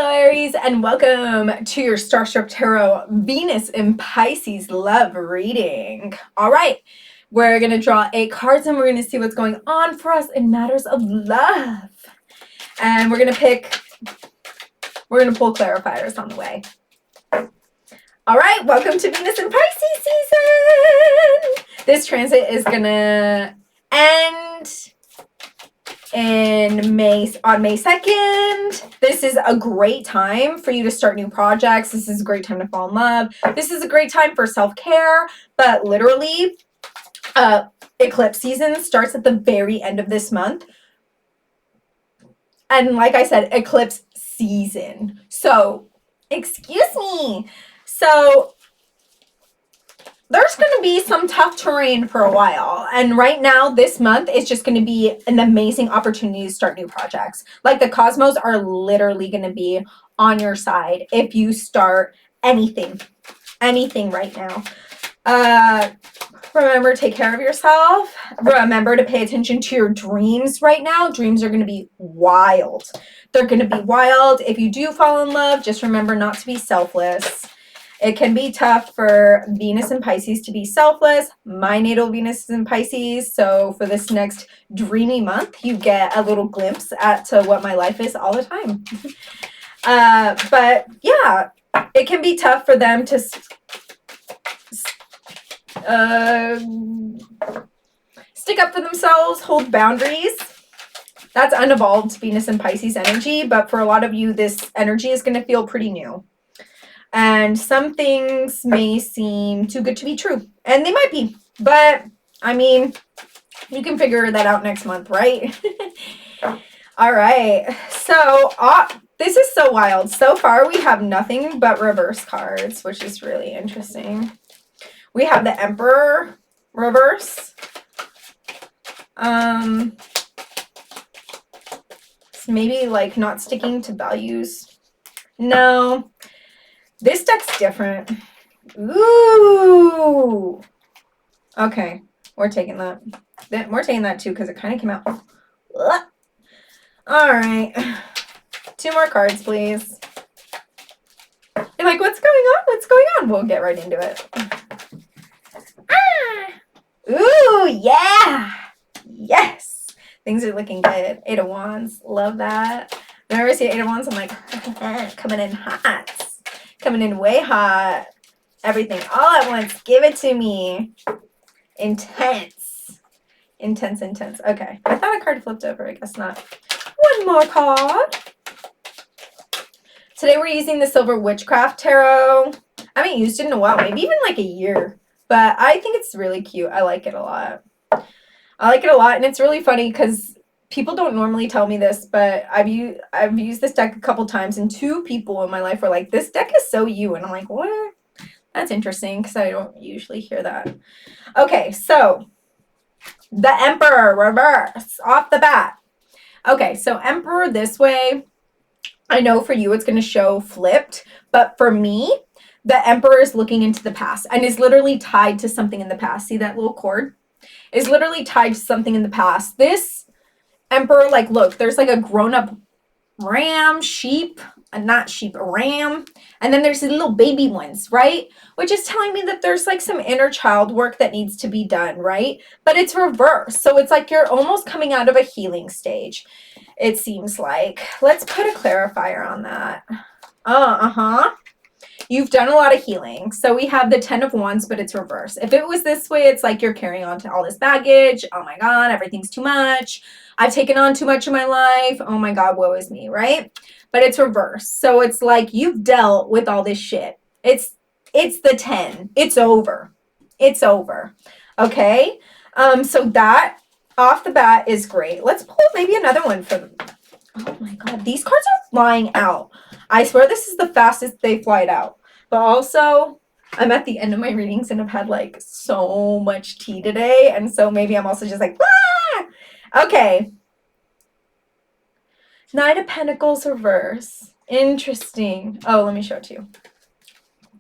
Hello, Aries, and welcome to your Starstruck Tarot Venus in Pisces love reading. All right, we're going to draw 8 cards and we're going to see what's going on for us in matters of love. And we're going to pull clarifiers on the way. All right, welcome to Venus in Pisces season. This transit is going to end on May 2nd. This is a great time for you to start new projects. This is a great time to fall in love. This is a great time for self-care, but literally eclipse season starts at the very end of this month. And like I said, eclipse season. So, excuse me. So, there's going to be some tough terrain for a while. And right now, this month is just going to be an amazing opportunity to start new projects. Like the cosmos are literally going to be on your side if you start anything right now. Remember, take care of yourself. Remember to pay attention to your dreams right now. Dreams are going to be wild. They're going to be wild. If you do fall in love, just remember not to be selfless. It can be tough for Venus and Pisces to be selfless. My natal Venus is in Pisces, so for this next dreamy month, you get a little glimpse at what my life is all the time. But yeah, it can be tough for them to stick up for themselves, hold boundaries. That's unevolved Venus and Pisces energy, but for a lot of you, this energy is going to feel pretty new. And some things may seem too good to be true. And they might be. But, I mean, you can figure that out next month, right? All right. So, this is so wild. So far, we have nothing but reverse cards, which is really interesting. We have the Emperor reverse. It's maybe like not sticking to values. No. This deck's different. Ooh. Okay. We're taking that. We're taking that too because it kind of came out. All right. 2 more cards, please. You're like, what's going on? What's going on? We'll get right into it. Ooh, yeah. Yes. Things are looking good. 8 of Wands. Love that. Whenever I see 8 of Wands, I'm like, coming in hot. Coming in way hot. Everything all at once. Give it to me. Intense. Intense, intense. Okay. I thought a card flipped over. I guess not. 1 more card. Today we're using the Silver Witchcraft Tarot. I haven't used it in a while. Maybe even like a year. But I think it's really cute. I like it a lot. I like it a lot. And it's really funny because people don't normally tell me this, but I've used this deck a couple times, and 2 people in my life were like, this deck is so you. And I'm like, what? That's interesting because I don't usually hear that. Okay, so the Emperor reverse off the bat. Okay, so Emperor this way. I know for you it's going to show flipped, but for me, the Emperor is looking into the past and is literally tied to something in the past. See that little cord? Is literally tied to something in the past. This Emperor, like, look, there's like a grown-up ram, sheep, not sheep, a ram, and then there's the little baby ones, right? Which is telling me that there's like some inner child work that needs to be done, right? But it's reversed, so it's like you're almost coming out of a healing stage, it seems like. Let's put a clarifier on that. You've done a lot of healing. So we have the 10 of Wands, but it's reversed. If it was this way, it's like you're carrying on to all this baggage. Oh my God, everything's too much. I've taken on too much in my life. Oh my God, woe is me, right? But it's reversed. So it's like you've dealt with all this shit. It's the 10. It's over. It's over. Okay? So that off the bat is great. Let's pull maybe another one for them. Oh my God, these cards are flying out. I swear this is the fastest they fly out. But also, I'm at the end of my readings and I've had like so much tea today. And so maybe I'm also just like, ah! Okay. Knight of Pentacles reverse. Interesting. Oh, let me show it to you.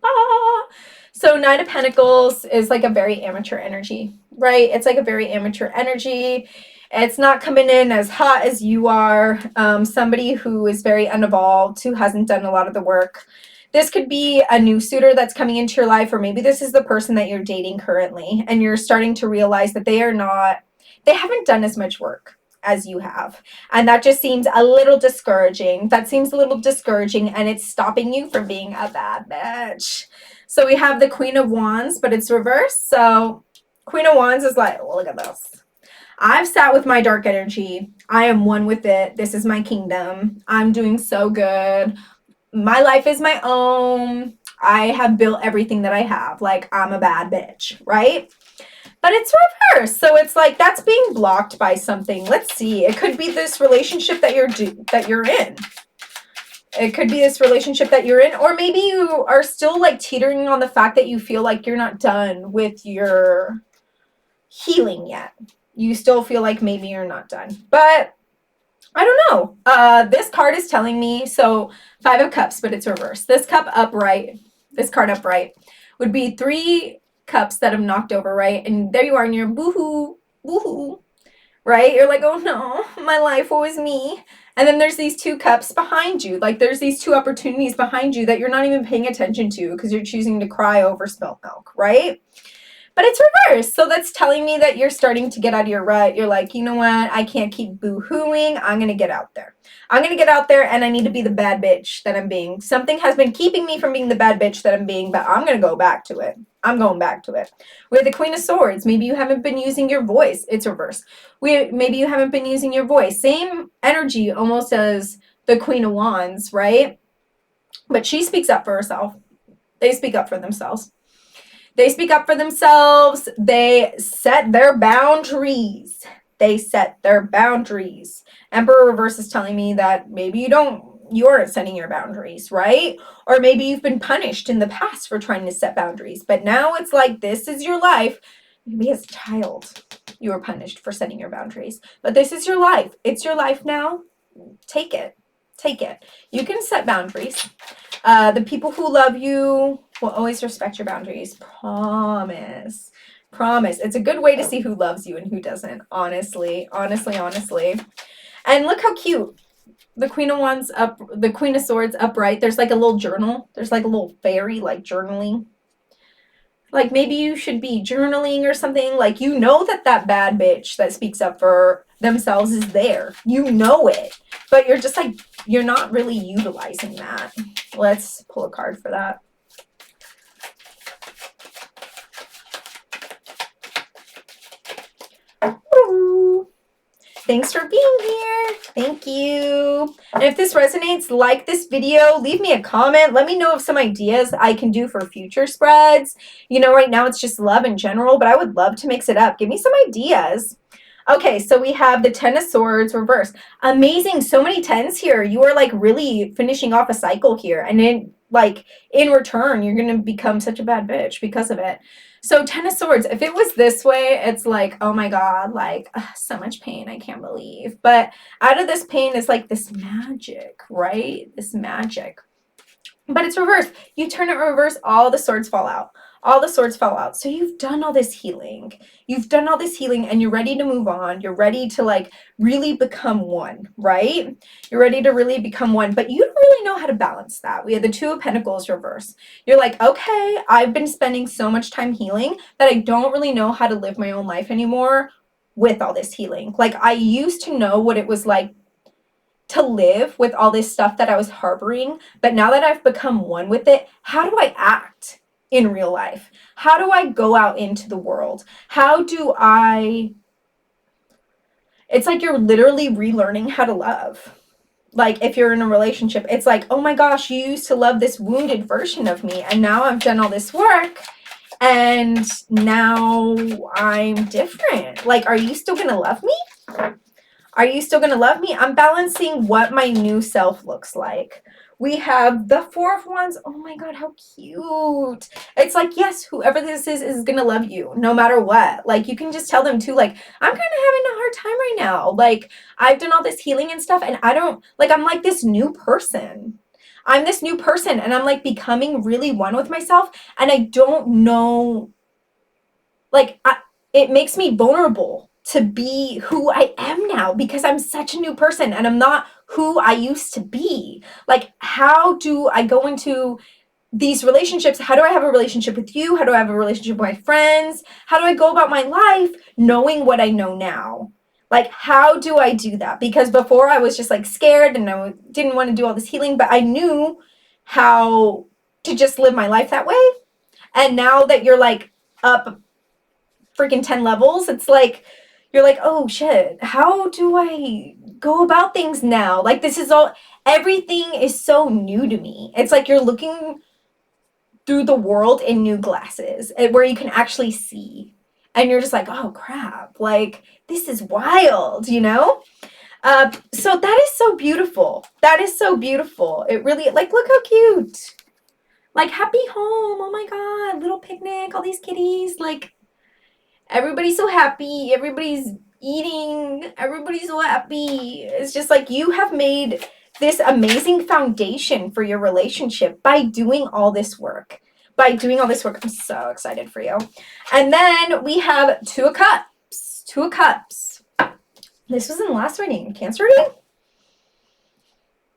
Ah! So Knight of Pentacles is like a very amateur energy, right? It's like a very amateur energy. It's not coming in as hot as you are. Somebody who is very unevolved, who hasn't done a lot of the work. This could be a new suitor that's coming into your life, or maybe this is the person that you're dating currently, and you're starting to realize that they haven't done as much work as you have. And that just seems a little discouraging. That seems a little discouraging, and it's stopping you from being a bad bitch. So we have the Queen of Wands, but it's reversed. So Queen of Wands is like, well, look at this. I've sat with my dark energy. I am one with it. This is my kingdom. I'm doing so good. My life is my own. I have built everything that I have. Like, I'm a bad bitch, right? But it's reversed. So it's like that's being blocked by something. Let's see. It could be this relationship that you're in. It could be this relationship that you're in, or maybe you are still like teetering on the fact that you feel like you're not done with your healing yet. You still feel like maybe you're not done. But I don't know. This card is telling me, so 5 of Cups, but it's reversed. This card upright would be 3 cups that have knocked over, right? And there you are, and you're boohoo, boohoo, right? You're like, oh no, my life, woe is me. And then there's these 2 cups behind you. Like there's these 2 opportunities behind you that you're not even paying attention to because you're choosing to cry over spilt milk, right? But it's reversed. So that's telling me that you're starting to get out of your rut. You're like, you know what? I can't keep boo-hooing. I'm going to get out there. I'm going to get out there and I need to be the bad bitch that I'm being. Something has been keeping me from being the bad bitch that I'm being, but I'm going to go back to it. I'm going back to it. We have the Queen of Swords. Maybe you haven't been using your voice. It's reversed. Maybe you haven't been using your voice. Same energy almost as the Queen of Wands, right? But she speaks up for herself. They speak up for themselves. They speak up for themselves. They set their boundaries. They set their boundaries. Emperor reverse is telling me that maybe you aren't setting your boundaries, right? Or maybe you've been punished in the past for trying to set boundaries. But now it's like, this is your life. Maybe as a child, you were punished for setting your boundaries. But this is your life. It's your life now. Take it. Take it. You can set boundaries. The people who love you will always respect your boundaries. Promise. Promise. It's a good way to see who loves you and who doesn't. Honestly. Honestly, honestly. And look how cute. The Queen of Wands up, the Queen of Swords upright. There's like a little journal. There's like a little fairy like journaling. Like maybe you should be journaling or something. Like you know that bad bitch that speaks up for themselves is there. You know it. But you're just like, you're not really utilizing that. Let's pull a card for that. Ooh. Thanks for being here. Thank you. And if this resonates, like this video, leave me a comment. Let me know of some ideas I can do for future spreads. You know, right now it's just love in general, but I would love to mix it up. Give me some ideas. Okay, so we have the 10 of Swords reversed. Amazing. So many 10s here. You are like really finishing off a cycle here. And then like in return, you're going to become such a bad bitch because of it. So 10 of Swords, if it was this way, it's like, oh my God, like so much pain. I can't believe. But out of this pain is like this magic, right? This magic. But it's reversed. You turn it reverse, all the swords fall out. All the swords fall out. So you've done all this healing. You've done all this healing and you're ready to move on. You're ready to like really become one, right? You're ready to really become one, but you don't really know how to balance that. We have the 2 of Pentacles reverse. You're like, okay, I've been spending so much time healing that I don't really know how to live my own life anymore with all this healing. Like I used to know what it was like to live with all this stuff that I was harboring, but now that I've become one with it, how do I act in real life? How do I go out into the world? It's like you're literally relearning how to love. Like if you're in a relationship, it's like, oh my gosh, you used to love this wounded version of me, and now I've done all this work, and now I'm different. Like, are you still gonna love me? Are you still going to love me? I'm balancing what my new self looks like. We have the 4 of Wands. Oh my God, how cute. It's like, yes, whoever this is going to love you no matter what. Like, you can just tell them too, like, I'm kind of having a hard time right now. Like, I've done all this healing and stuff, and I'm like this new person. I'm this new person, and I'm like becoming really one with myself, and I don't know, like, it makes me vulnerable to be who I am now because I'm such a new person and I'm not who I used to be. Like, how do I go into these relationships? How do I have a relationship with you? How do I have a relationship with my friends? How do I go about my life knowing what I know now? Like, how do I do that? Because before I was just like scared and I didn't want to do all this healing, but I knew how to just live my life that way. And now that you're like up freaking 10 levels, it's like, you're like, oh shit, how do I go about things now? Like, this is all, everything is so new to me. It's like you're looking through the world in new glasses where you can actually see. And you're just like, oh crap, like, this is wild, you know? So that is so beautiful. That is so beautiful. It really, like, look how cute. Like, happy home. Oh my God, little picnic, all these kitties. Like, everybody's so happy. Everybody's eating. Everybody's so happy. It's just like you have made this amazing foundation for your relationship by doing all this work. By doing all this work, I'm so excited for you. And then we have Two of Cups. Two of Cups. This was in the last reading. Cancer reading?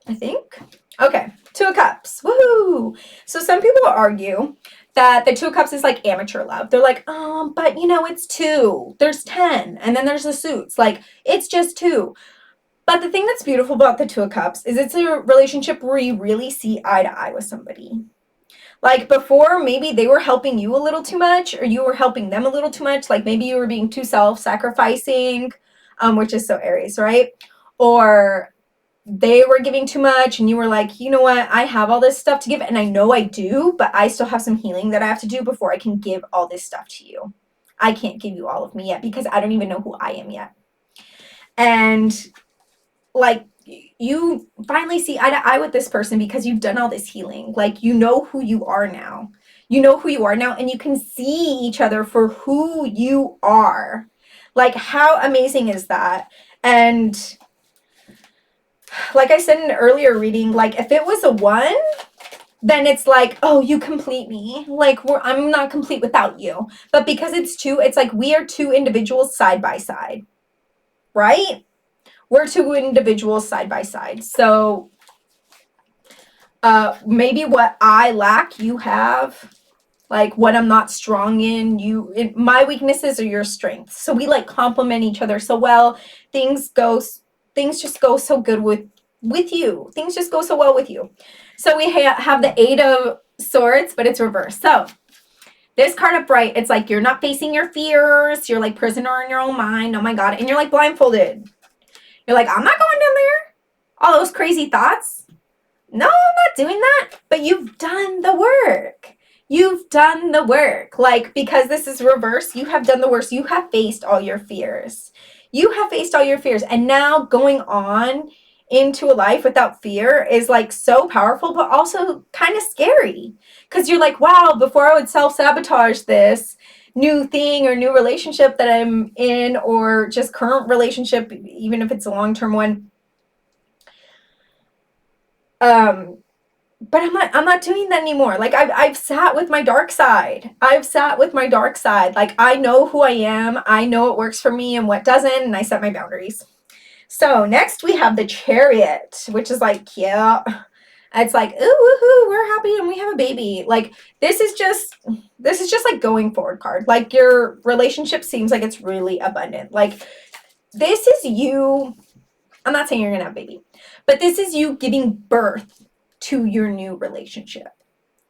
I think. Okay. Two of Cups. Woohoo! So some people argue that the Two of Cups is like amateur love. They're like, but you know, it's two. There's 10. And then there's the suits. Like, it's just two. But the thing that's beautiful about the Two of Cups is it's a relationship where you really see eye to eye with somebody. Like, before, maybe they were helping you a little too much, or you were helping them a little too much. Like, maybe you were being too self-sacrificing, which is so Aries, right? Or they were giving too much and you were like, you know what, I have all this stuff to give and I know I do, but I still have some healing that I have to do before I can give all this stuff to you. I can't give you all of me yet because I don't even know who I am yet. And like, you finally see eye to eye with this person because you've done all this healing. Like, you know who you are now. You know who you are now, and you can see each other for who you are. Like, how amazing is that? And like I said in an earlier reading, like, if it was a 1, then it's like, oh, you complete me. Like, I'm not complete without you. But because it's 2, it's like we are 2 individuals side by side, right? We're 2 individuals side by side. So maybe what I lack, you have. Like, what I'm not strong in, my weaknesses are your strengths. So we like complement each other so well. Things just go so good with you. Things just go so well with you. So we have the 8 of Swords, but it's reversed. So this card upright, it's like you're not facing your fears. You're like prisoner in your own mind. Oh my God. And you're like blindfolded. You're like, I'm not going down there. All those crazy thoughts. No, I'm not doing that. But you've done the work. You've done the work. Like, because this is reverse, you have done the work. You have faced all your fears. You have faced all your fears. And now going on into a life without fear is like so powerful, but also kind of scary. Because you're like, wow, before I would self-sabotage this new thing or new relationship that I'm in, or just current relationship, even if it's a long-term one. But I'm not doing that anymore. Like, I've sat with my dark side. I've sat with my dark side. Like, I know who I am. I know what works for me and what doesn't, and I set my boundaries. So next we have the Chariot, which is like, yeah, it's like, ooh, woohoo, we're happy and we have a baby. Like, this is just like going forward card. Like, your relationship seems like it's really abundant. Like, this is you. I'm not saying you're gonna have a baby, but this is you giving birth to your new relationship.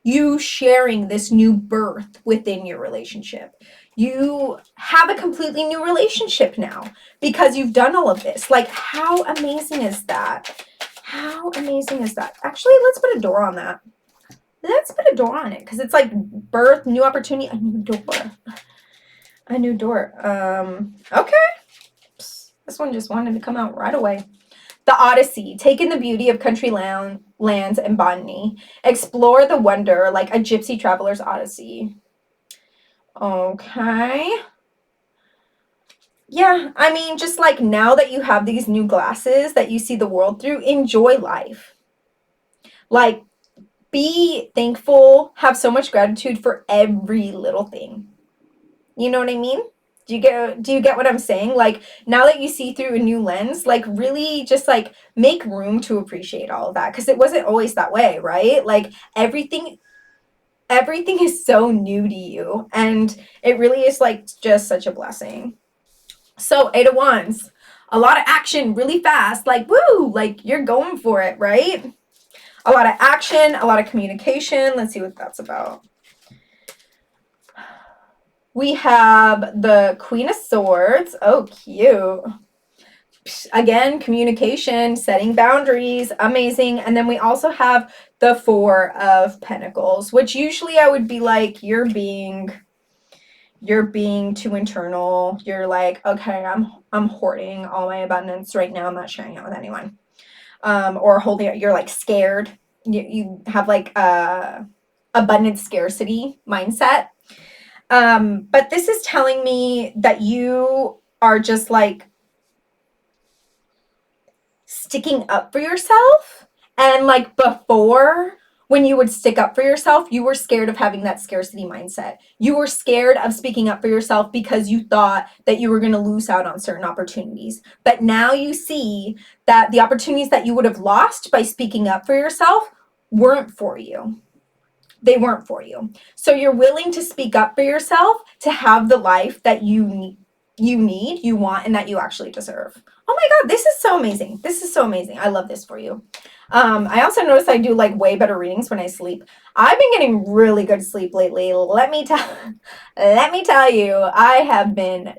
You sharing this new birth within your relationship. You have a completely new relationship now because you've done all of this. Like, how amazing is that? How amazing is that? Actually, let's put a door on that. Let's put a door on it because it's like birth, new opportunity, a new door. A new door. Okay. This one just wanted to come out right away. The Odyssey, take in the beauty of country lands and botany. Explore the wonder like a gypsy traveler's odyssey. Okay. Yeah, I mean, just like now that you have these new glasses that you see the world through, enjoy life. Like, be thankful, have so much gratitude for every little thing. You know what I mean? Do you get what I'm saying? Like, now that you see through a new lens, like, really just like make room to appreciate all of that, because it wasn't always that way, right? Like, everything is so new to you, and it really is like just such a blessing. So, Eight of Wands, a lot of action really fast, like, woo, like you're going for it, right? A lot of action, a lot of communication. Let's see what that's about. We have the Queen of Swords. Oh, cute. Again, communication, setting boundaries, amazing. And then we also have the Four of Pentacles, which usually I would be like, you're being too internal. You're like, okay, I'm hoarding all my abundance right now. I'm not sharing it with anyone. Or holding it, you're like scared. You have like a abundant scarcity mindset. But this is telling me that you are just like sticking up for yourself. And like before, when you would stick up for yourself, you were scared of having that scarcity mindset. You were scared of speaking up for yourself because you thought that you were going to lose out on certain opportunities. But now you see that the opportunities that you would have lost by speaking up for yourself weren't for you. They weren't for you. So you're willing to speak up for yourself to have the life that you need, you want, and that you actually deserve. Oh my God, this is so amazing. This is so amazing. I love this for you. I also notice I do like way better readings when I sleep. I've been getting really good sleep lately. Let me tell you, I've been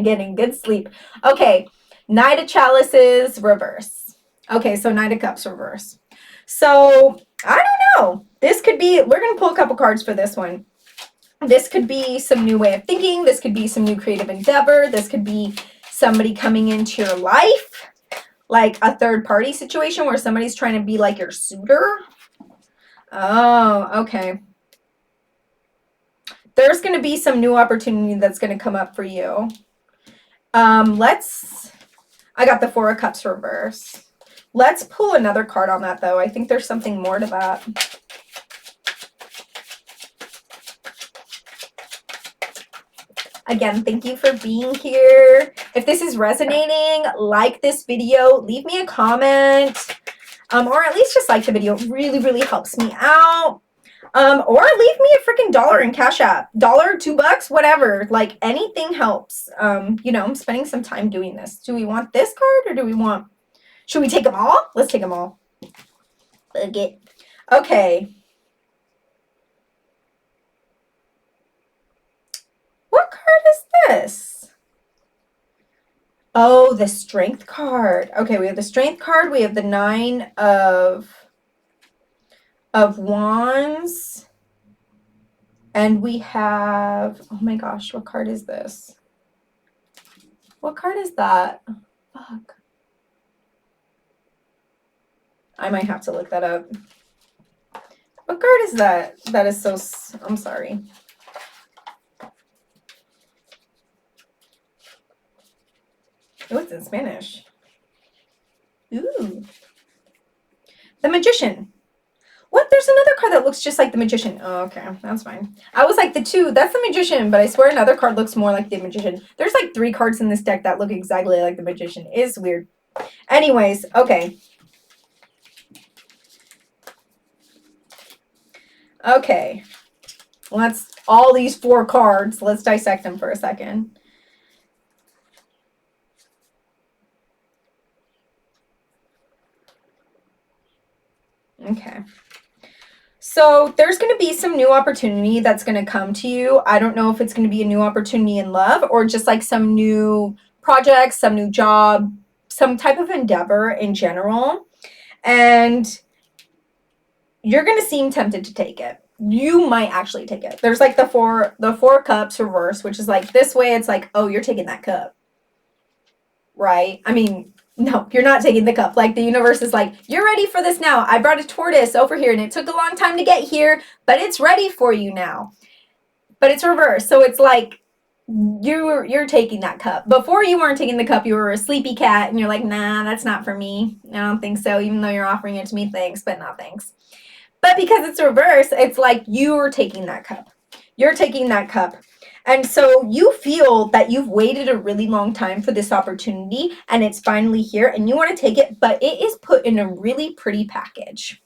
getting good sleep. Okay, Knight of Chalices reverse. Okay, so Knight of Cups reverse. So I don't know. This could be, we're going to pull a couple cards for this one. This could be some new way of thinking. This could be some new creative endeavor. This could be somebody coming into your life, like a third party situation where somebody's trying to be like your suitor. Oh, okay. There's going to be some new opportunity that's going to come up for you. I got the Four of Cups reverse. Let's pull another card on that, though. I think there's something more to that. Again, thank you for being here. If this is resonating, like this video, leave me a comment, or at least just like the video. It really, really helps me out. Or leave me a freaking $1 in Cashapp. $1, $2, whatever. Like, anything helps. You know, I'm spending some time doing this. Do we want this card, or should we take them all? Let's take them all. Okay. What card is this? Oh, the Strength card. Okay, we have the Strength card. We have the Nine of Wands. And we have, oh my gosh, what card is this? What card is that? Fuck. I might have to look that up. What card is that? That is so, I'm sorry. Oh, it's in Spanish. Ooh. The Magician. What? There's another card that looks just like the Magician. Oh, okay. That's fine. I was like, that's the Magician, but I swear another card looks more like the Magician. There's like 3 cards in this deck that look exactly like the Magician. It's weird. Anyways, okay. Okay. All these 4 cards, let's dissect them for a second. Okay. So there's going to be some new opportunity that's going to come to you. I don't know if it's going to be a new opportunity in love or just like some new project, some new job, some type of endeavor in general. And you're going to seem tempted to take it. You might actually take it. There's like the four cups reverse, which is like this way. It's like, oh, you're taking that cup. Right? I mean, no, you're not taking the cup. Like the universe is like, you're ready for this now. I brought a tortoise over here and it took a long time to get here, but it's ready for you now. But it's reversed. So it's like you're taking that cup. Before you weren't taking the cup, you were a sleepy cat and you're like, nah, that's not for me. I don't think so. Even though you're offering it to me, thanks, but not thanks. But because it's reversed, it's like you're taking that cup. You're taking that cup. And so you feel that you've waited a really long time for this opportunity and it's finally here and you want to take it, but it is put in a really pretty package.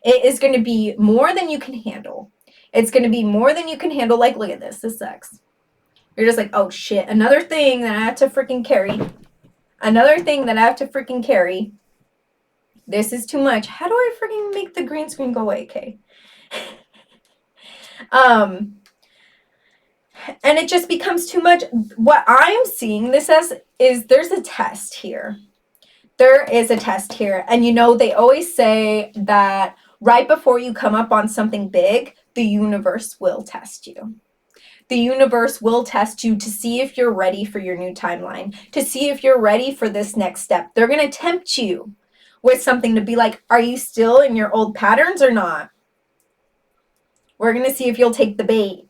It is going to be more than you can handle. It's going to be more than you can handle. Like, look at this. This sucks. You're just like, oh shit, another thing that I have to freaking carry. Another thing that I have to freaking carry. This is too much. How do I freaking make the green screen go away? Okay. And it just becomes too much. What I'm seeing this as is there's a test here. There is a test here. And you know, they always say that right before you come up on something big, the universe will test you. The universe will test you to see if you're ready for your new timeline, to see if you're ready for this next step. They're going to tempt you with something to be like, are you still in your old patterns or not? We're going to see if you'll take the bait.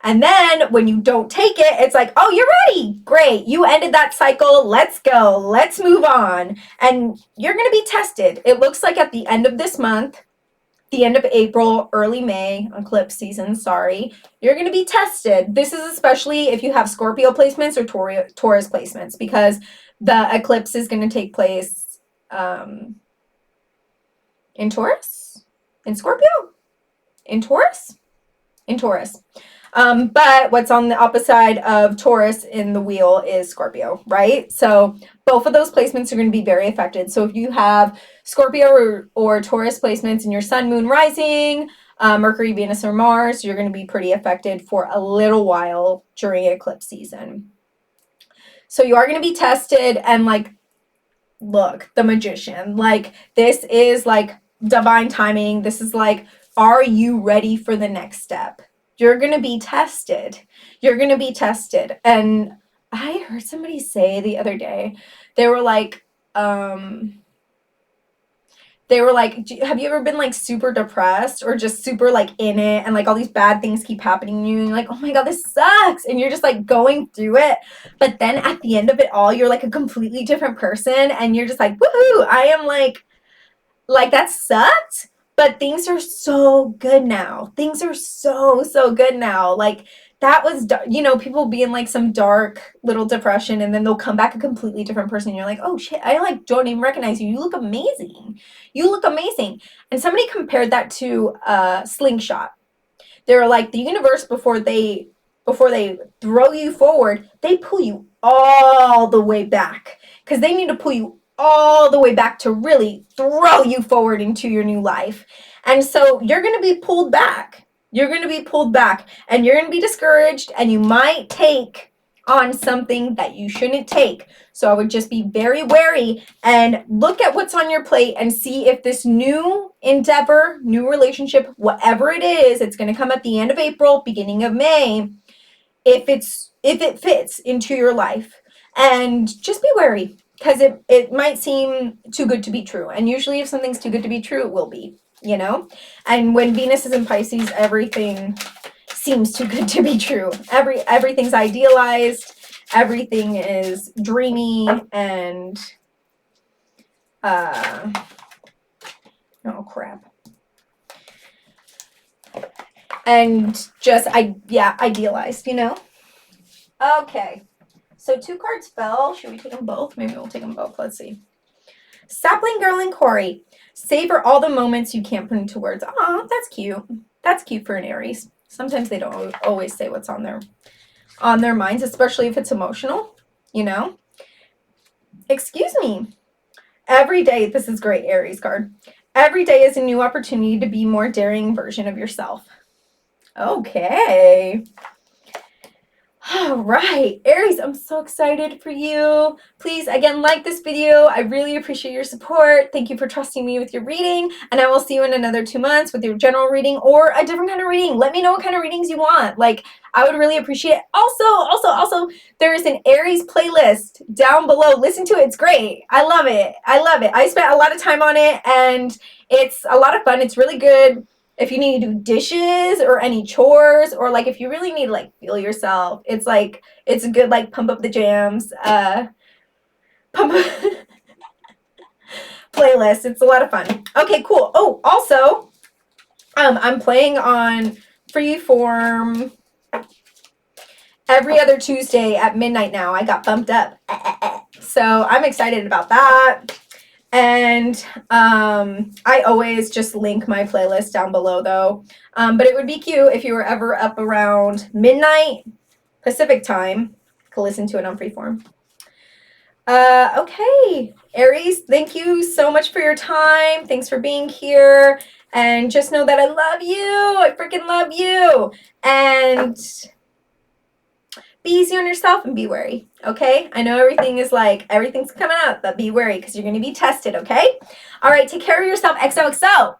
And then when you don't take it, it's like, oh, you're ready. Great. You ended that cycle. Let's go. Let's move on. And you're going to be tested. It looks like at the end of this month, the end of April, early May, eclipse season, sorry, you're going to be tested. This is especially if you have Scorpio placements or Taurus placements, because the eclipse is going to take place in Taurus? In Scorpio? In Taurus? In Taurus. But what's on the opposite side of Taurus in the wheel is Scorpio, right? So both of those placements are going to be very affected. So if you have Scorpio or Taurus placements in your sun, moon, rising, Mercury, Venus, or Mars, you're going to be pretty affected for a little while during eclipse season. So you are going to be tested, and like, look, the Magician, like, this is like divine timing. This is like, are you ready for the next step? You're going to be tested. You're going to be tested. And I heard somebody say the other day, they were like, have you ever been like super depressed or just super like in it and like all these bad things keep happening to you and you're like, oh my God, this sucks. And you're just like going through it. But then at the end of it all, you're like a completely different person and you're just like, woohoo, I am like that sucked. But things are so good now. Things are so good now. Like, that was, you know, people be in like some dark little depression and then they'll come back a completely different person. And you're like, oh shit, I like don't even recognize you. You look amazing. You look amazing. And somebody compared that to a slingshot. They were like, the universe, before they throw you forward, they pull you all the way back. Because they need to pull you all the way back to really throw you forward into your new life. And so you're going to be pulled back. You're going to be pulled back and you're going to be discouraged and you might take on something that you shouldn't take. So I would just be very wary and look at what's on your plate and see if this new endeavor, new relationship, whatever it is, it's going to come at the end of April, beginning of May, if it fits into your life. And just be wary. Because it might seem too good to be true. And usually if something's too good to be true, it will be, you know? And when Venus is in Pisces, everything seems too good to be true. Everything's idealized. Everything is dreamy and, oh crap. And just, idealized, you know? Okay. So 2 cards fell. Should we take them both? Maybe we'll take them both. Let's see. Sapling Girl and Corey. Savor all the moments you can't put into words. Aw, that's cute. That's cute for an Aries. Sometimes they don't always say what's on their minds, especially if it's emotional, you know? Excuse me. Every day, this is great, Aries card. Every day is a new opportunity to be more daring version of yourself. Okay. All right, Aries, I'm so excited for you. Please, again, like this video. I really appreciate your support. Thank you for trusting me with your reading, and I will see you in another 2 months with your general reading or a different kind of reading. Let me know what kind of readings you want. Like, I would really appreciate it. Also, there is an Aries playlist down below. Listen to it. It's great. I love it. I spent a lot of time on it, and it's a lot of fun. It's really good. If you need to do dishes or any chores, or like if you really need to like feel yourself, it's like, it's a good like pump up the jams, playlist. It's a lot of fun. Okay, cool. Oh, also, I'm playing on Freeform every other Tuesday at midnight now. I got bumped up. So I'm excited about that. And I always just link my playlist down below though. But it would be cute if you were ever up around midnight Pacific time to listen to it on Freeform. Okay, Aries, thank you so much for your time. Thanks for being here. And just know that I love you. I freaking love you. And be easy on yourself and be wary, okay? I know everything's coming out, but be wary because you're going to be tested, okay? All right, take care of yourself. XOXO.